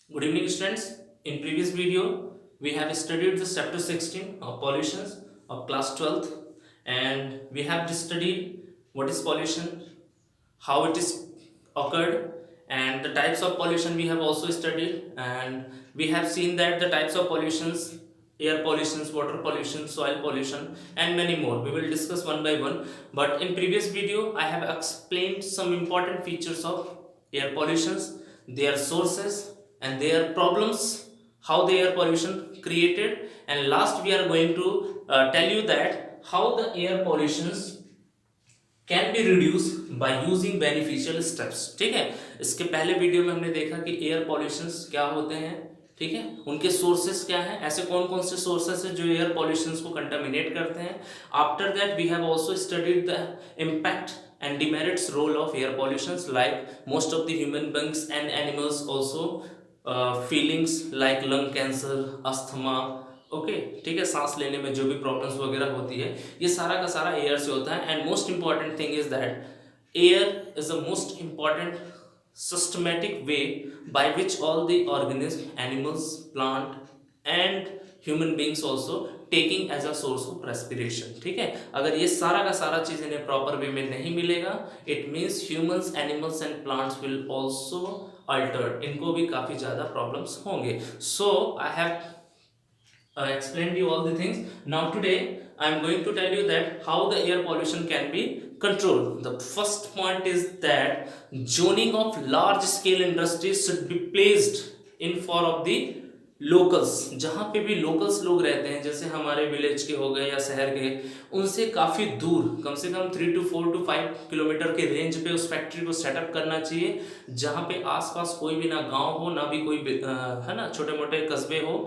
Good evening, students. In previous video, we have studied the chapter 16 of pollutions of class 12th, and we have studied what is pollution, how it is occurred, and the types of pollution we have also studied. And we have seen that the types of pollutions: air pollutions, water pollution, soil pollution, and many more. We will discuss one by one. But in previous video, I have explained some important features of air pollutions, their sources and their problems, how the air pollution created, and last we are going to tell you that how the air pollutions can be reduce by using beneficial steps. ठीक है, इसके पहले video में हमने देखा कि air pollutions क्या होते हैं, ठीक है, उनके सोर्सेस क्या हैं, ऐसे कौन कौन से सोर्सेस हैं जो एयर पॉल्यूशंस को कंटामिनेट करते हैं। After that we have also studied the impact and demerits role of air pollutions, like most of the human beings and animals also feelings like lung cancer, asthma, okay, ठीक है, सांस लेने में जो भी प्रॉब्लम्स वगैरह होती है ये सारा का सारा एयर से होता है। And most important thing is that air is the most important systematic way by which all the organism, animals, plant and human beings also taking as a source of respiration. ठीक है, अगर ये सारा का सारा चीज इन्हें प्रॉपर वे में नहीं मिलेगा, it means humans, animals and plants will also altered, इनको भी काफी ज्यादा प्रॉब्लम्स होंगे। So I have explained you all the things. Now today I am going to tell you that how the air pollution can be controlled. The first point is that zoning of large scale industries should be placed in for of the locals, जहाँ पे भी locals लोग रहते हैं, जैसे हमारे village के हो गए या शहर के, उनसे काफ़ी दूर, कम से कम 3 to 4 to 5 किलोमीटर के रेंज पे उस फैक्ट्री को सेटअप करना चाहिए, जहाँ पे आसपास कोई भी ना गांव हो, ना भी कोई है ना छोटे मोटे कस्बे हो,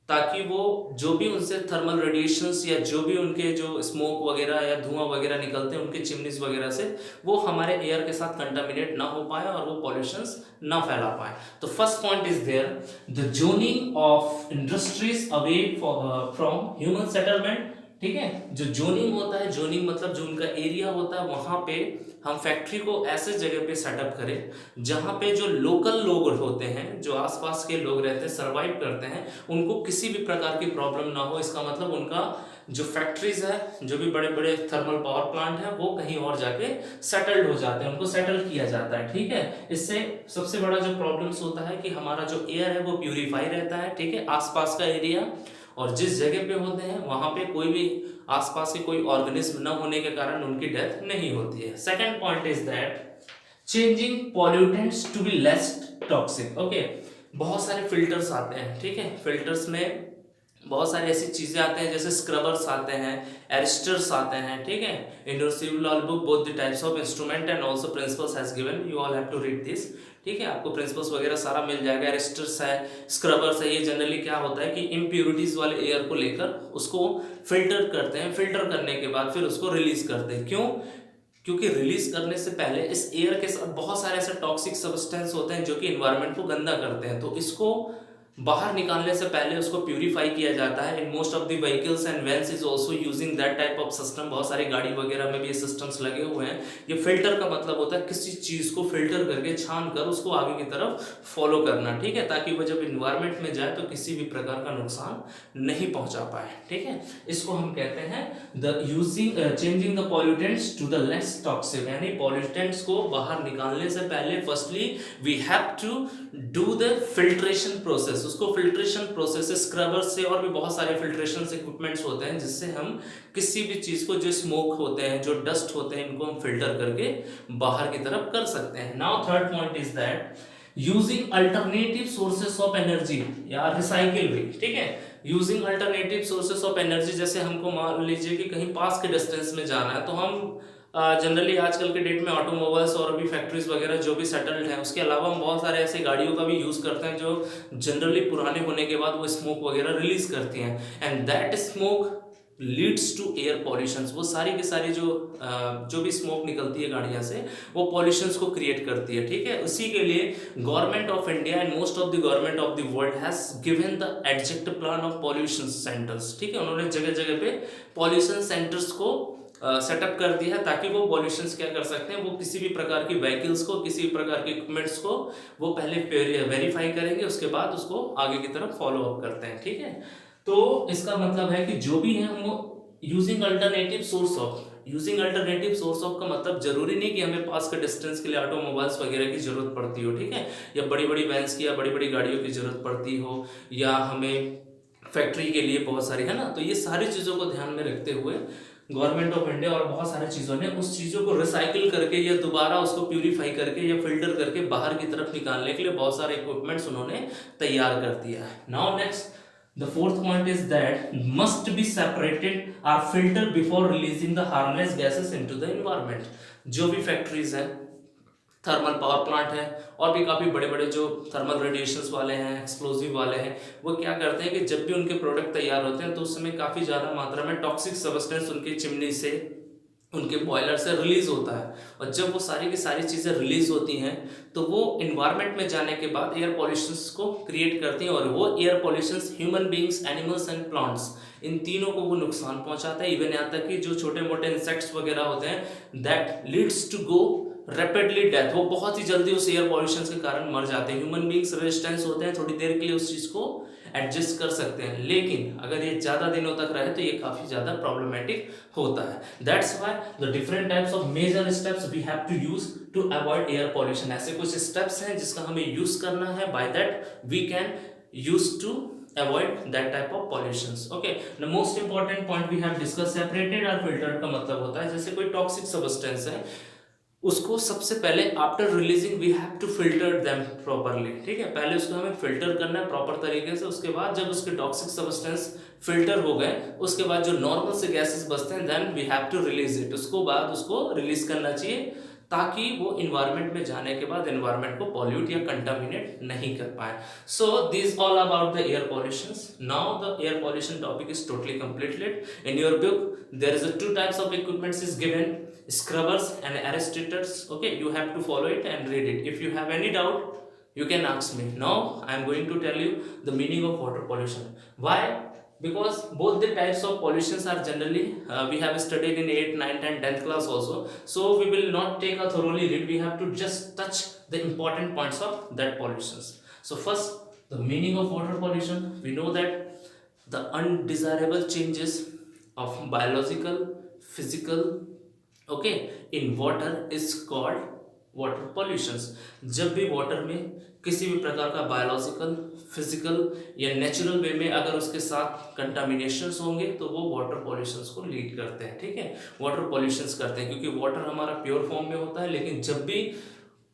ताकि वो जो भी उनसे थर्मल रेडिएशंस या जो भी उनके जो स्मोक वगैरह या धुआं वगैरह निकलते हैं उनके चिमनीज वगैरह से, वो हमारे एयर के साथ कंटामिनेट ना हो पाए और वो पॉल्यूशंस ना फैला पाए। तो first point is there, the zoning of industries away from human settlement. ठीक है, जो जोनिंग होता है, जोनिंग मतलब जो उनका एरिया होता है, वहां पे हम फैक्ट्री को ऐसे जगह पे सेटअप करें जहां पे जो लोकल लोग होते हैं, जो आसपास के लोग रहते हैं, सरवाइव करते हैं, उनको किसी भी प्रकार की प्रॉब्लम ना हो। इसका मतलब उनका जो फैक्ट्रीज है, जो भी बड़े बड़े थर्मल पावर प्लांट है, वो कहीं और जाके सेटल्ड हो जाते हैं, उनको सेटल किया जाता है। ठीक है, इससे सबसे बड़ा जो प्रॉब्लम्स होता है कि हमारा जो एयर है वो प्यूरिफाई रहता है। ठीक है, आसपास का एरिया, और जिस जगह पे होते हैं वहां पे कोई भी आसपास के कोई ऑर्गेनिज्म न होने के कारण उनकी डेथ नहीं होती है। Second point is that changing pollutants to be less toxic. Okay, बहुत सारे फिल्टर्स आते हैं। ठीक है, फिल्टर्स में बहुत सारी ऐसी चीजें आते हैं, जैसे स्क्रबर्स आते हैं, एरिस्टर्स आते हैं। ठीक है, in your civil law book both the types of instrument and also principles has given, you all have to read this. ठीक है, आपको प्रिंसिपल्स वगैरह सारा मिल जाएगा। एरिस्टर्स है, स्क्रबर्स है, ये जनरली क्या होता है कि इम्प्यूरिटीज वाले एयर को लेकर उसको फिल्टर करते हैं, फिल्टर करने के बाद फिर उसको रिलीज करते हैं। क्यों? क्योंकि रिलीज करने से पहले इस एयर के साथ बहुत सारे ऐसे टॉक्सिक सब्सटेंस होते हैं जो कि इन्वायरमेंट को गंदा करते हैं, तो इसको बाहर निकालने से पहले उसको प्यूरिफाई किया जाता है। In most of the vehicles and vans is also using that type of system. बहुत सारी गाड़ी वगैरह में भी ये सिस्टम्स लगे हुए हैं। ये फिल्टर का मतलब होता है किसी चीज को फिल्टर करके छान कर उसको आगे की तरफ फॉलो करना। ठीक है, ताकि वो जब इन्वायरमेंट में जाए तो किसी भी प्रकार का नुकसान नहीं पहुंचा पाए। ठीक है, इसको हम कहते हैं the using changing the pollutants to the less toxic, यानी पॉल्यूटेंट्स को बाहर निकालने से पहले firstly we have to do the filtration process. उसको फिल्ट्रेशन प्रोसेस, स्क्रबर से और भी बहुत सारे फिल्ट्रेशन इक्विपमेंट्स होते हैं जिससे हम किसी भी चीज को, जो स्मोक होते हैं, जो डस्ट होते हैं, इनको हम फिल्टर करके बाहर की तरफ कर सकते हैं। Now third point is that using alternative sources of energy या रिसाइकिल वे। ठीक है, using alternative sources of energy, जैसे हमको मान लीजिए कि कहीं पास के डिस्टेंस में जाना है, तो हम जनरली आजकल के डेट में ऑटोमोबाइल्स और भी फैक्ट्रीज वगैरह जो भी सेटल्ड हैं, उसके अलावा हम बहुत सारे ऐसे गाड़ियों का भी यूज़ करते हैं जो जनरली पुराने होने के बाद वो स्मोक वगैरह रिलीज करती हैं, and that smoke leads to air pollutions. वो सारी की सारी जो भी स्मोक निकलती है गाड़ियां से, वो पॉल्यूशंस को क्रिएट करती है। ठीक है, उसी के लिए government of India and most of the government of the world has given the adequate plan of pollution centres. ठीक है, उन्होंने जगह जगह पे पॉल्यूशन सेंटर्स को सेटअप कर दिया है ताकि वो पॉल्यूशंस क्या कर सकते हैं, वो किसी भी प्रकार की व्हीकल्स को, किसी भी प्रकार के इक्विपमेंट्स को वो पहले वेरीफाई करेंगे, उसके बाद उसको आगे की तरफ फॉलो अप करते हैं। ठीक है, तो इसका मतलब है कि जो भी है वो यूजिंग अल्टरनेटिव सोर्स ऑफ का मतलब जरूरी नहीं कि हमें पास के डिस्टेंस के लिए ऑटोमोबाइल्स वगैरह की जरूरत पड़ती हो। ठीक है, या बड़ी बड़ी वैन्स की या बड़ी बड़ी गाड़ियों की जरूरत पड़ती हो, या हमें फैक्ट्री के लिए बहुत सारी, है ना। तो ये सारी चीज़ों को ध्यान में रखते हुए गवर्नमेंट ऑफ इंडिया और बहुत सारी चीज़ों ने उस चीज़ों को रिसाइकिल करके या दोबारा उसको प्यूरिफाई करके या फिल्टर करके बाहर की तरफ निकालने के लिए बहुत सारे इक्विपमेंट्स उन्होंने तैयार कर दिया है। Now next, the fourth point is that must be separated or filtered before releasing the harmless gases into the environment। जो भी फैक्ट्रीज हैं, थर्मल पावर प्लांट है और भी काफ़ी बड़े बड़े जो थर्मल रेडिएशंस वाले हैं, एक्सप्लोजिव वाले हैं, वो क्या करते हैं कि जब भी उनके प्रोडक्ट तैयार होते हैं तो उस समय काफ़ी ज़्यादा मात्रा में टॉक्सिक सब्सटेंस उनकी चिमनी से, उनके बॉयलर से रिलीज होता है। और जब वो सारी की सारी चीज़ें रिलीज होती हैं तो वो इन्वायरमेंट में जाने के बाद एयर पॉल्यूशंस को क्रिएट करती हैं, और वो air pollutions human beings, animals and plants, इन तीनों को वो नुकसान पहुंचाता है। इवन यहाँ तक कि जो छोटे मोटे इंसेक्ट्स वगैरह होते हैं, that leads to go rapidly death, वो बहुत ही जल्दी उस एयर पॉल्यूशन के कारण मर जाते हैं। ह्यूमन बींग्स रेजिस्टेंस होते हैं, थोड़ी देर के लिए उस चीज़ को एडजस्ट कर सकते हैं, लेकिन अगर ये ज़्यादा दिनों तक रहे तो ये काफ़ी ज़्यादा प्रॉब्लमेटिक होता है। That's why the different types of major steps we have to use to avoid air pollution. ऐसे कुछ स्टेप्स हैं जिसका हमें यूज करना है, by that we can use to avoid that type of pollutions। okay, the most important point we have discussed, separated or filtered का मतलब होता है जैसे कोई टॉक्सिक सब्सटेंस है, उसको सबसे पहले after releasing we have to filter them properly. ठीक है, पहले उसको हमें फिल्टर करना है प्रॉपर तरीके से, उसके बाद जब उसके टॉक्सिक सब्सटेंस फिल्टर हो गए, उसके बाद जो नॉर्मल से गैसेस बचते हैं, then we have to release it, उसको बाद उसको रिलीज करना चाहिए ताकि वो इन्वायरमेंट में जाने के बाद इन्वायरमेंट को पॉल्यूट या कंटामिनेट नहीं कर पाए। So this all about the air pollutions. Now the air pollution topic is totally completed. In your book there is two types of equipments is given, scrubbers and aerators। okay, you have to follow it and read it. If you have any doubt, you can ask me. Now I am going to tell you the meaning of water pollution. Why? Because both the types of pollutions are generally we have studied in 8th, 9th and 10th class also, so we will not take a thoroughly read, we have to just touch the important points of that pollutions. So first, the meaning of water pollution. We know that the undesirable changes of biological, physical, okay, in water is called water pollutions. जब भी water में किसी भी प्रकार का biological, physical या natural way में अगर उसके साथ कंटामिनेशंस होंगे तो वो वाटर पॉल्यूशंस को लीड करते हैं। ठीक है, वाटर पॉल्यूशंस करते हैं क्योंकि वाटर हमारा प्योर फॉर्म में होता है, लेकिन जब भी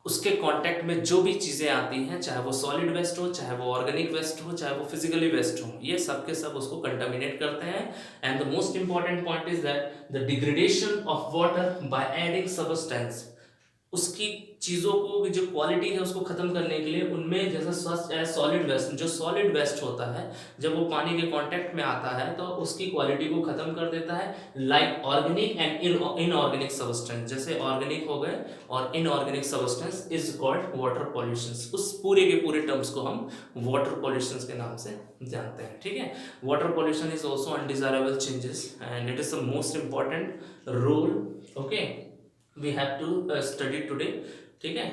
उसके कांटेक्ट में जो भी चीज़ें आती हैं, चाहे वो सॉलिड वेस्ट हो, चाहे वो ऑर्गेनिक वेस्ट हो, चाहे वो फिजिकली वेस्ट हो, ये सब के सब उसको कंटामिनेट करते हैं। And the most important point is that the degradation of water by adding substance, उसकी चीज़ों को जो क्वालिटी है उसको ख़त्म करने के लिए उनमें जैसे सॉलिड वेस्ट, जो सॉलिड वेस्ट होता है जब वो पानी के कांटेक्ट में आता है तो उसकी क्वालिटी को ख़त्म कर देता है। Like organic and inorganic substance, जैसे ऑर्गेनिक हो गए और inorganic substance is called water pollutions. उस पूरे के पूरे टर्म्स को हम वाटर पॉल्यूशंस के नाम से जानते हैं। ठीक है, water pollution is also undesirable changes and it is the most important role okay we have to study today। ठीक है,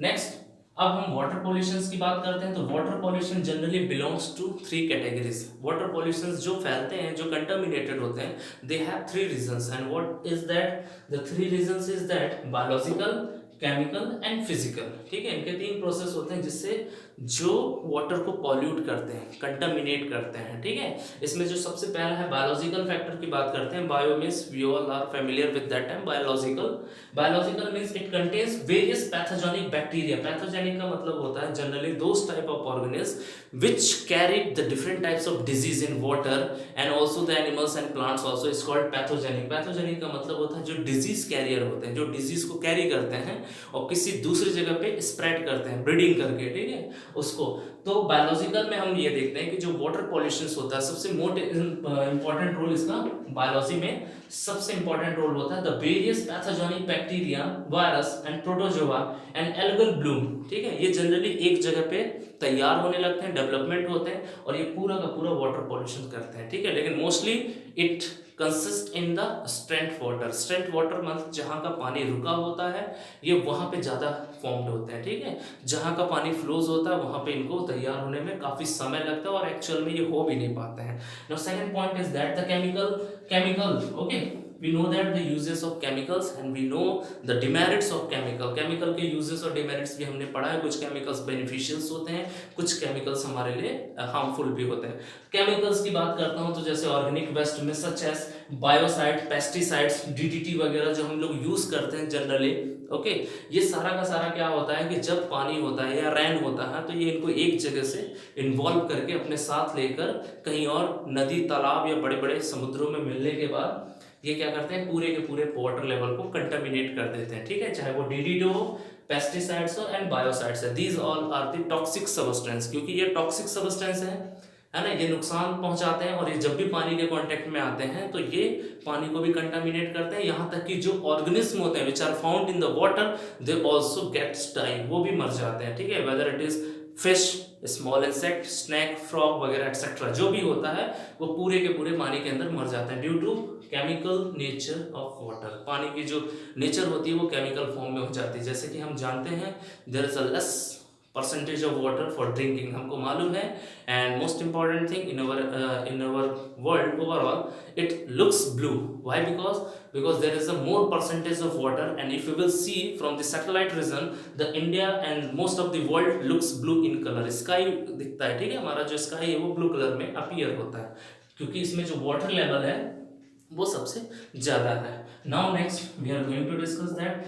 नेक्स्ट, अब हम वाटर पॉल्यूशंस की बात करते हैं। तो water pollution generally belongs to 3 categories. Water pollutions जो फैलते हैं, जो कंटामिनेटेड होते हैं, they have 3 reasons and what is that? The 3 reasons is that biological, chemical and physical. ठीक है, इनके 3 प्रोसेस होते हैं जिससे जो वाटर को पॉल्यूट करते हैं, कंटामिनेट करते हैं। ठीक है, इसमें जो सबसे पहला है बायोलॉजिकल फैक्टर की बात करते हैं। Bio means we all are familiar with that term. Biological means it contains various pathogenic bacteria. Pathogenic का मतलब होता है generally those type of organism which carry the different types of disease in water and also the animals and plants also is called pathogenic. Pathogenic का मतलब होता है जो disease career होते हैं, जो डिजीज को कैरी करते हैं और किसी दूसरी जगह पे स्प्रेड करते हैं ब्रीडिंग करके। ठीक है, उसको तो बायोलॉजिकल में हम ये देखते हैं कि जो वाटर पॉल्यूशन होता है, सबसे मोस्ट इंपॉर्टेंट रोल इसका बायोलॉजी में सबसे इंपॉर्टेंट रोल होता है the various pathogenic bacteria, virus and protozoa and algal Bloom. ठीक है, ये जनरली एक जगह पे तैयार होने लगते हैं, डेवलपमेंट होते हैं और ये पूरा का पूरा वाटर पॉल्यूशन करते हैं। ठीक है, लेकिन mostly it consist in the strength water. Strength water मतलब जहाँ का पानी रुका होता है ये वहाँ पे ज़्यादा फॉर्म्ड होते हैं, ठीक है। जहाँ का पानी फ्लोज होता है वहाँ पे इनको तैयार होने में काफ़ी समय लगता है और एक्चुअल में ये हो भी नहीं पाते हैं। Now second point is that the chemical okay, we know that the uses of chemicals and we know the demerits of chemical के uses और demerits भी हमने पढ़ा है। कुछ chemicals beneficials होते हैं, कुछ chemicals हमारे लिए harmful भी होते हैं। chemicals की बात करता हूँ तो जैसे organic waste में such as biocide, pesticides, DDT वगैरह जो हम लोग यूज करते हैं जनरली ओके, ये सारा का सारा क्या होता है कि जब पानी होता है या रैन होता है तो ये इनको एक जगह से इन्वॉल्व करके अपने साथ लेकर कहीं और नदी तालाब या बड़े बड़े समुद्रों में मिलने के बाद ये क्या करते हैं पूरे के पूरे वाटर लेवल को कंटामिनेट कर देते हैं, ठीक है। चाहे वो डीडीटी हो, पेस्टिसाइड्स हो एंड बायोसाइड्स है, these all are the toxic substance. क्योंकि ये टॉक्सिक सब्सटेंस है ना, ये नुकसान पहुंचाते हैं और ये जब भी पानी के कांटेक्ट में आते हैं तो ये पानी को भी कंटामिनेट करते हैं। यहाँ तक कि जो ऑर्गेनिज्म होते हैं which are found in the water they also gets die, वो भी मर जाते हैं, ठीक है। Whether it is fish, small insect, snake, frog वगैरह एक्सेट्रा जो भी होता है वो पूरे के पूरे पानी के अंदर मर जाते हैं due to chemical nature of water. पानी की जो नेचर होती है वो केमिकल फॉर्म में हो जाती है। जैसे कि हम जानते हैं there is a less percentage of water for drinking, हमको मालूम है। And most important thing in our world overall it looks blue, why? because there is a more percentage of water, and if you will see from the satellite region the India and most of the world looks blue in color। Sky दिखता है, ठीक है, हमारा जो sky है वो blue colour में appear होता है क्योंकि इसमें जो वाटर लेवल है वो सबसे ज्यादा है। Now next we are going to discuss that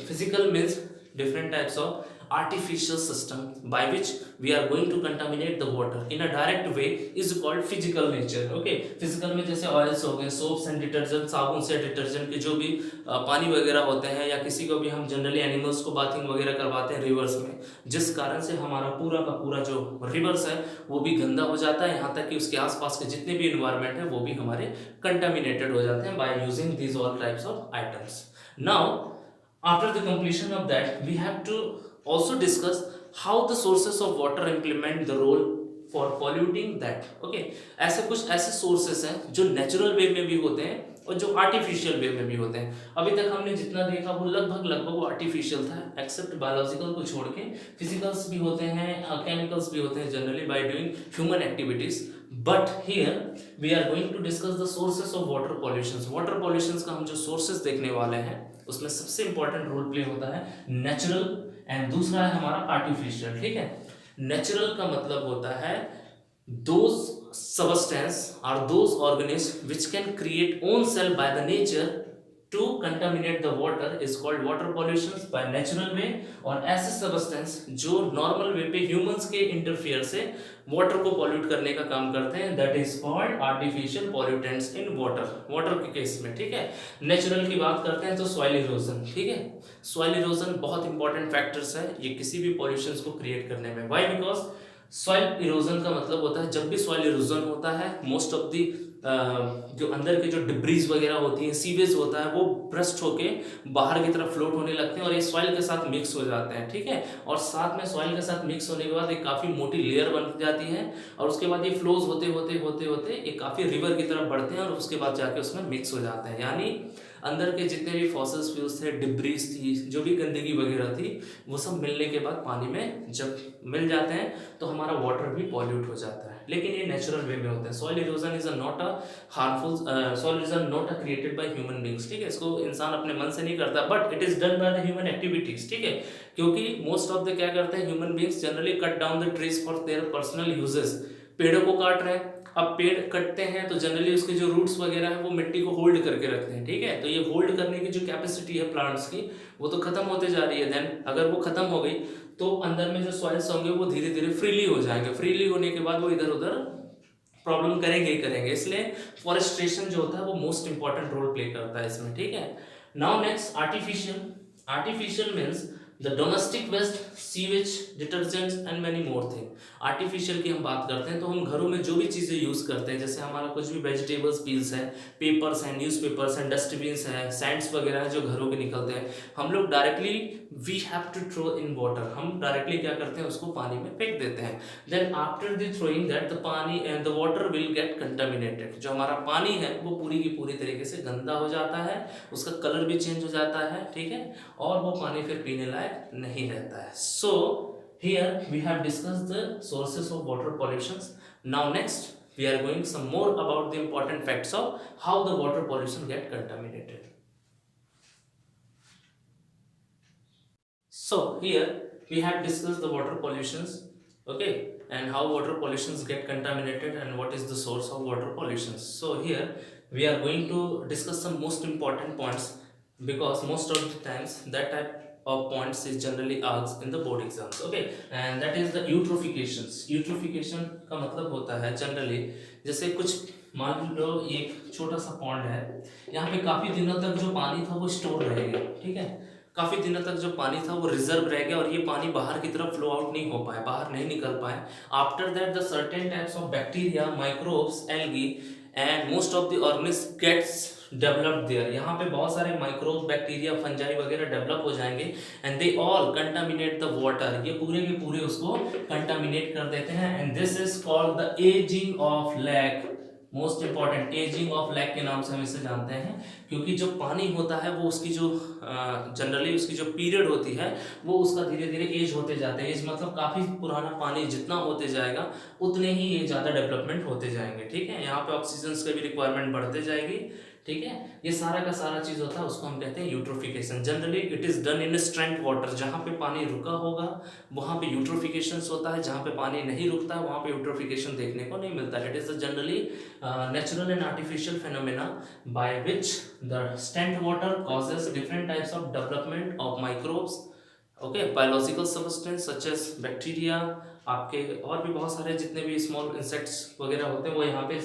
physical means different types of artificial system by which we are going to contaminate the water in a direct way is called physical nature। okay, physical में जैसे oils हो गए, soaps and detergent, साबुन से detergent के जो भी पानी वगैरह होते हैं, या किसी को भी हम जनरली एनिमल्स को बाथिंग वगैरह करवाते हैं रिवर्स में, जिस कारण से हमारा पूरा का पूरा जो रिवर्स है वो भी गंदा हो जाता है, यहाँ तक कि उसके आसपास के जितने भी इन्वायरमेंट है वो भी हमारे कंटामिनेटेड हो जाते हैं by using these all types of items. Now after the completion of that we have to also discuss how the sources of water implement the role for polluting that। okay, ऐसे कुछ ऐसे sources हैं जो natural way में भी होते हैं और जो आर्टिफिशियल वे में भी होते हैं। अभी तक हमने जितना देखा वो लगभग वो आर्टिफिशियल था, एक्सेप्ट बायोलॉजिकल को छोड़ के। फिजिकल्स भी होते हैं, केमिकल्स भी होते हैं generally by doing human activities. But here we are going to discuss the sources of water pollution. Water pollution का हम जो सोर्सेस देखने वाले हैं उसमें सबसे इंपॉर्टेंट रोल प्ले होता है नेचुरल एंड दूसरा है हमारा आर्टिफिशियल, ठीक है। नेचुरल का मतलब होता है those substance or those organisms which can create own cell by the nature to contaminate the water is called water pollution by natural way। और ऐसे सब्सटेंस जो नॉर्मल वे पे ह्यूमंस के इंटरफियर से वाटर को पॉल्यूट करने का काम करते हैं that is called artificial pollutants in water के केस में, ठीक है। नेचुरल की बात करते हैं तो सॉइल इरोजन, ठीक है। सॉइल इरोजन बहुत इंपॉर्टेंट फैक्टर्स है ये किसी भी पॉल्यूशन को क्रिएट करने में। व्हाई? बिकॉज सॉइल इरोजन का मतलब होता है जब भी सॉइल इरोजन होता है मोस्ट ऑफ दी जो अंदर के जो डिब्रीज वगैरह होती हैं, सीवेज होता है, वो ब्रस्ट होके बाहर की तरफ फ्लोट होने लगते हैं और ये सॉइल के साथ मिक्स हो जाते हैं, ठीक है। और साथ में सॉइल के साथ मिक्स होने के बाद एक काफ़ी मोटी लेयर बन जाती है और उसके बाद ये फ्लोज होते होते होते होते एक काफ़ी रिवर की तरफ बढ़ते हैं और उसके बाद जाके उसमें मिक्स हो जाते हैं। यानी अंदर के जितने भी फॉसिल्स फ्यूल्स थे, डिब्रीज थी, जो भी गंदगी वगैरह थी, वो सब मिलने के बाद पानी में जब मिल जाते हैं तो हमारा वाटर भी पॉल्यूट हो जाता है। लेकिन ये नेचुरल वे में होता है। Soil erosion is not a harmful, soil erosion not a created by human beings, ठीक है। इसको इंसान अपने मन से नहीं करता but it is done by the human activities, ठीक है। क्योंकि मोस्ट ऑफ द क्या करते हैं human beings generally cut down the trees for their personal uses. पेड़ों को काट रहे हैं, अब पेड़ कटते हैं तो जनरली उसके जो रूट्स वगैरह हैं वो मिट्टी को होल्ड करके रखते हैं, ठीक है। तो ये होल्ड करने की जो कैपेसिटी है प्लांट्स की वो तो खत्म होते जा रही है। देन अगर वो खत्म हो गई तो अंदर में जो सॉइल्स होंगे वो धीरे धीरे फ्रीली हो जाएंगे। फ्रीली होने के बाद वो इधर उधर प्रॉब्लम करेंगे ही करेंगे। इसलिए फॉरेस्ट्रेशन जो होता है वो मोस्ट इंपॉर्टेंट रोल प्ले करता है इसमें, ठीक है। Now next artificial means the domestic waste, sewage, detergents and many more thing. Artificial की हम बात करते हैं तो हम घरों में जो भी चीज़ें यूज़ करते हैं, जैसे हमारा कुछ भी वेजिटेबल्स पील्स है, पेपर्स हैं, न्यूज़पेपर्स हैं, डस्टबिन्स हैं, सैंड्स वगैरह हैं जो घरों के निकलते हैं, हम लोग directly we have to throw in water, हम डायरेक्टली क्या करते हैं उसको पानी में फेंक देते हैं। Then after the throwing that the pani and the water will get contaminated. जो हमारा पानी है वो पूरी की पूरी तरीके से गंदा हो जाता है, उसका कलर भी चेंज हो जाता है, ठीक है, और वो पानी फिर पीने लायक नहीं रहता है। So here we have discussed the sources of water pollutions. Now next we are going some more about the important facts of how the water pollution get contaminated. So here we have discussed the water pollutions, okay, and how water pollutions get contaminated and what is the source of water pollutions. So here we are going to discuss some most important points, because most of the times that type of points is generally asked in the board exams, okay, and that is the eutrophications. Eutrophication का मतलब होता है generally, जैसे कुछ मान लो एक छोटा सा पॉन्ड है, यहाँ पे काफी दिनों तक जो पानी था वो स्टोर रहेगा, ठीक है, काफी दिनों तक जो पानी था वो रिजर्व रह गया और ये पानी बाहर की तरफ फ्लो आउट नहीं हो पाए, बाहर नहीं निकल पाए। After that the certain types of bacteria, microbes, algae and most of the organism gets developed there. यहाँ पे बहुत सारे माइक्रोब, बैक्टीरिया, फंजाई वगैरह डेवलप हो जाएंगे and they all contaminate the water. ये पूरे के पूरे उसको कंटामिनेट कर देते हैं and this is called the ageing of lake. Most important, ageing of lake के नाम से हम इसे जानते हैं, क्योंकि जो पानी होता है वो उसकी जो जनरली उसकी जो पीरियड होती है वो उसका धीरे धीरे एज होते जाते हैं। एज मतलब काफ़ी पुराना पानी जितना होते जाएगा उतने ही ये ज़्यादा डेवलपमेंट होते जाएंगे, ठीक है। यहाँ पे ऑक्सीजन की भी रिक्वायरमेंट बढ़ते जाएगी, ठीक है। ये सारा का सारा चीज़ होता है, उसको हम कहते हैं eutrophication. Generally it is done in stagnant water, जहाँ पे पानी रुका होगा वहाँ पे यूट्रोफिकेशन होता है, जहाँ पे पानी नहीं रुकता है वहाँ पे यूट्रोफिकेशन देखने को नहीं मिलता है। It is generally natural and artificial phenomena by which the stagnant water causes different types of development of microbes, okay, biological substance such as bacteria, आपके और भी बहुत सारे जितने भी स्मॉल इंसेक्ट्स वगैरह होते हैं वो यहाँ पे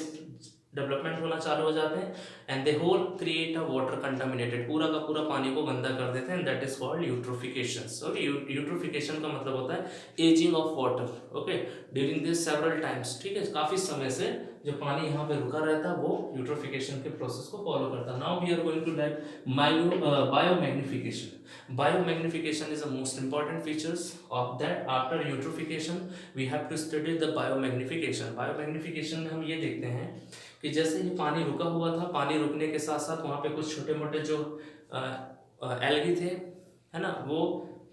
डेवलपमेंट होना चालू हो जाते हैं and they hole create a water contaminated, पूरा का पूरा पानी को गंदा कर देते हैं। That is called eutrophication. Okay, eutrophication का मतलब होता है ageing of water, okay, during this several times, ठीक है, काफी समय से जो पानी यहाँ पे रुका रहता है वो यूट्रोफिकेशन के प्रोसेस को फॉलो करता है। Now we are going to like biomagnification. Biomagnification is the most important features of that. After eutrophication we have to study the biomagnification. Biomagnification में हम ये देखते हैं कि जैसे ये पानी रुका हुआ था, पानी रुकने के साथ साथ वहाँ पे कुछ छोटे मोटे जो एल्गी थे, है ना, वो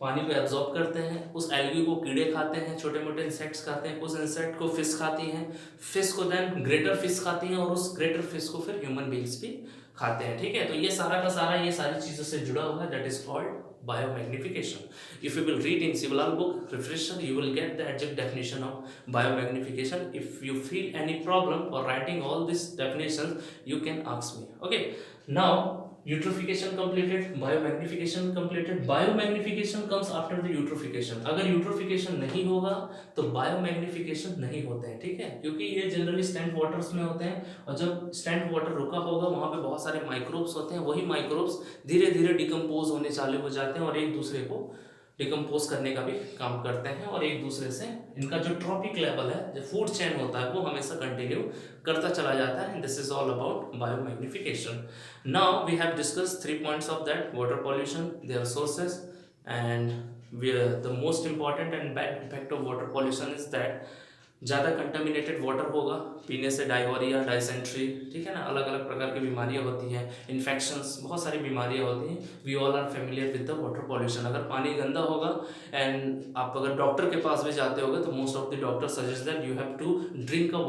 पानी को एब्जॉर्ब करते हैं। उस एल्गी को कीड़े खाते हैं, छोटे मोटे इंसेक्ट्स खाते हैं, उस इंसेक्ट को फिश खाती हैं, फिश को देन ग्रेटर फिश खाती हैं और उस ग्रेटर फिश को फिर ह्यूमन बींग्स भी खाते हैं, ठीक है। तो ये सारा का सारा ये सारी चीज़ों से जुड़ा हुआ है, that is called biomagnification. If you will read in Sivalal book refresher, you will get the exact definition of biomagnification. If you feel any problem or writing all these definitions, you can ask me. Okay, now eutrophication completed, biomagnification completed. Biomagnification comes after the eutrophication. अगर eutrophication नहीं होगा तो biomagnification नहीं होते हैं, ठीक है, क्योंकि ये जनरली स्टैंड वाटर्स में होते हैं और जब स्टैंड वाटर रुका होगा वहाँ पे बहुत सारे माइक्रोब्स होते हैं, वही माइक्रोब्स धीरे धीरे डिकम्पोज होने चालू हो जाते हैं और एक दूसरे को डिकम्पोज करने का भी काम करते हैं और एक दूसरे से इनका जो ट्रॉपिक लेवल है, जो फूड चेन होता है, वो हमेशा कंटिन्यू करता चला जाता है। This is all about biomagnification. Now we have discuss 3 points of that, water pollution, their sources and the most important and bad effect of water pollution is that ज़्यादा contaminated water होगा, पीने से diarrhoea, dysentery, ठीक है ना, अलग अलग प्रकार की बीमारियां होती हैं, इन्फेक्शंस, बहुत सारी बीमारियां होती हैं। We all are familiar with the water pollution. अगर पानी गंदा होगा एंड आप अगर डॉक्टर के पास भी जाते होगे तो most of the doctor suggest that you have to drink a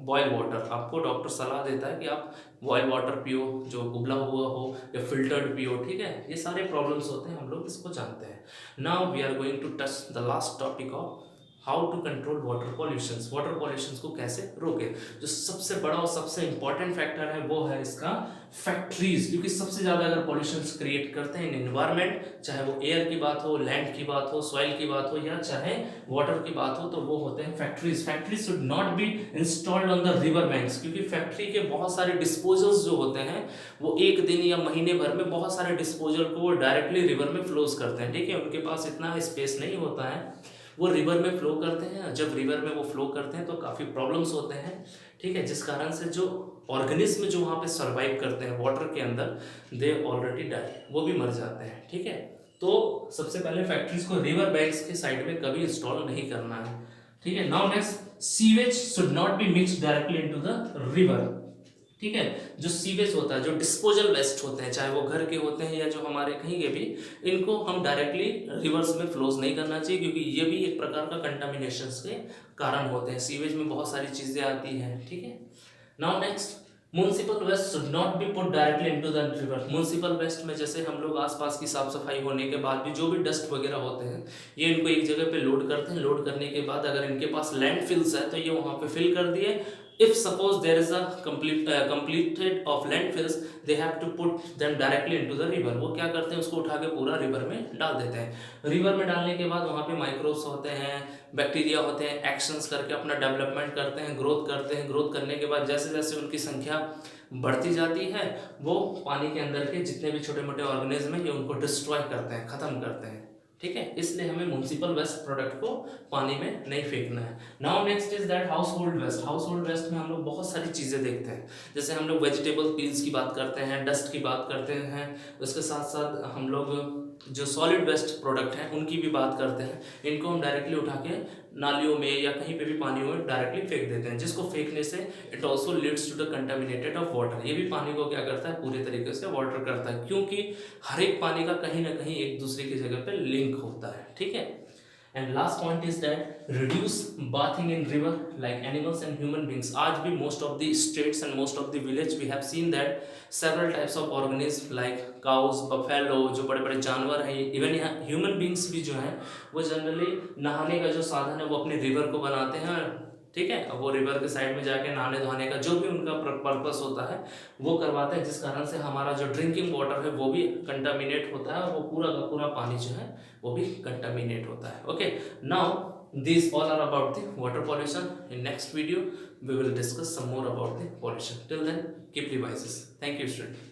boil water. आपको डॉक्टर सलाह देता है कि आप बॉयल वाटर पियो, जो उबला हुआ हो, या फिल्टर्ड पियो, ठीक है। ये सारे प्रॉब्लम्स होते हैं, हम लोग इसको जानते हैं। Now we are going to touch the last topic of how to control water pollution, water pollution को कैसे रोके। जो सबसे बड़ा और सबसे इंपॉर्टेंट फैक्टर है वो है इसका फैक्ट्रीज, क्योंकि सबसे ज्यादा अगर पॉल्यूशन क्रिएट करते हैं इन एनवायरमेंट, चाहे वो एयर की बात हो, लैंड की बात हो, सॉइल की बात हो, या चाहे वाटर की बात हो, तो वो होते हैं factories. Factories should not be installed on the river banks, क्योंकि फैक्ट्री के बहुत सारे डिस्पोजल्स जो होते हैं वो एक दिन या महीने भर में बहुत सारे डिस्पोजल को वो डायरेक्टली रिवर में फ्लोज करते हैं। ठीक है, उनके पास इतना स्पेस नहीं होता है, वो रिवर में फ्लो करते हैं। जब रिवर में वो फ्लो करते हैं तो काफ़ी प्रॉब्लम्स होते हैं। ठीक है, जिस कारण से जो ऑर्गेनिज्म जो वहाँ पे सर्वाइव करते हैं वाटर के अंदर, दे ऑलरेडी डाई, वो भी मर जाते हैं। ठीक है, तो सबसे पहले फैक्ट्रीज को रिवर बैंक्स के साइड में कभी इंस्टॉल नहीं करना है। ठीक है, now next, sewage should not be mixed directly into the river. ठीक है, जो सीवेज होता है, जो डिस्पोजल वेस्ट होते हैं, चाहे वो घर के होते हैं या जो हमारे कहीं के भी, इनको हम डायरेक्टली रिवर्स में फ्लोज नहीं करना चाहिए, क्योंकि ये भी एक प्रकार का कंटामिनेशन के कारण होते हैं। सीवेज में बहुत सारी चीजें आती हैं। ठीक है, now next, municipal waste should not be put directly into the river. Municipal waste में जैसे हम लोग आसपास की साफ सफाई होने के बाद भी जो भी डस्ट वगैरह होते हैं, ये इनको एक जगह पे लोड करते हैं। लोड करने के बाद अगर इनके पास लैंड फिल्स है तो ये वहां पे फिल कर दिए। If suppose there is a completed of landfills, they have to put them directly into the river। वो क्या करते हैं, उसको उठा के पूरा रिवर में डाल देते हैं। रिवर में डालने के बाद वहाँ पे माइक्रोब्स होते हैं, बैक्टीरिया होते हैं, एक्शंस करके अपना डेवलपमेंट करते हैं, ग्रोथ करते हैं। ग्रोथ करने के बाद जैसे जैसे उनकी संख्या बढ़ती जाती है, वो पानी के अंदर के जितने भी छोटे मोटे ऑर्गेनिज्म हैं ये उनको डिस्ट्रॉय करते हैं, खत्म करते हैं। ठीक है, इसलिए हमें म्युनिसिपल वेस्ट प्रोडक्ट को पानी में नहीं फेंकना है। Now next is that household waste. Household waste में हम लोग बहुत सारी चीज़ें देखते हैं, जैसे हम लोग वेजिटेबल पील्स की बात करते हैं, डस्ट की बात करते हैं, उसके साथ साथ हम लोग जो सॉलिड वेस्ट प्रोडक्ट हैं उनकी भी बात करते हैं। इनको हम डायरेक्टली उठा के नालियों में या कहीं पे भी पानी में डायरेक्टली फेंक देते हैं, जिसको फेंकने से it also leads to the contaminated of water. ये भी पानी को क्या करता है, पूरे तरीके से वाटर करता है, क्योंकि हर एक पानी का कहीं ना कहीं एक दूसरे की जगह पे लिंक होता है। ठीक है, and last point is that reduce bathing in river like animals and human beings. आज भी most of the states and most of the village we have seen that several types of organism like cows, buffalo, जो बड़े बड़े जानवर हैं, even यहाँ human beings भी जो हैं वो जनरली नहाने का जो साधन है वो अपने रिवर को बनाते हैं। ठीक है, अब वो रिवर के साइड में जाके नहाने धोने का जो भी उनका पर्पस होता है वो करवाते हैं, जिस कारण से हमारा जो ड्रिंकिंग वाटर है वो भी कंटामिनेट होता है और वो पूरा का पूरा पानी जो है वो भी कंटामिनेट होता है। Okay, now these all are about the water pollution. In next video we will discuss some more about the pollution. Till then, keep revises. Thank you, student.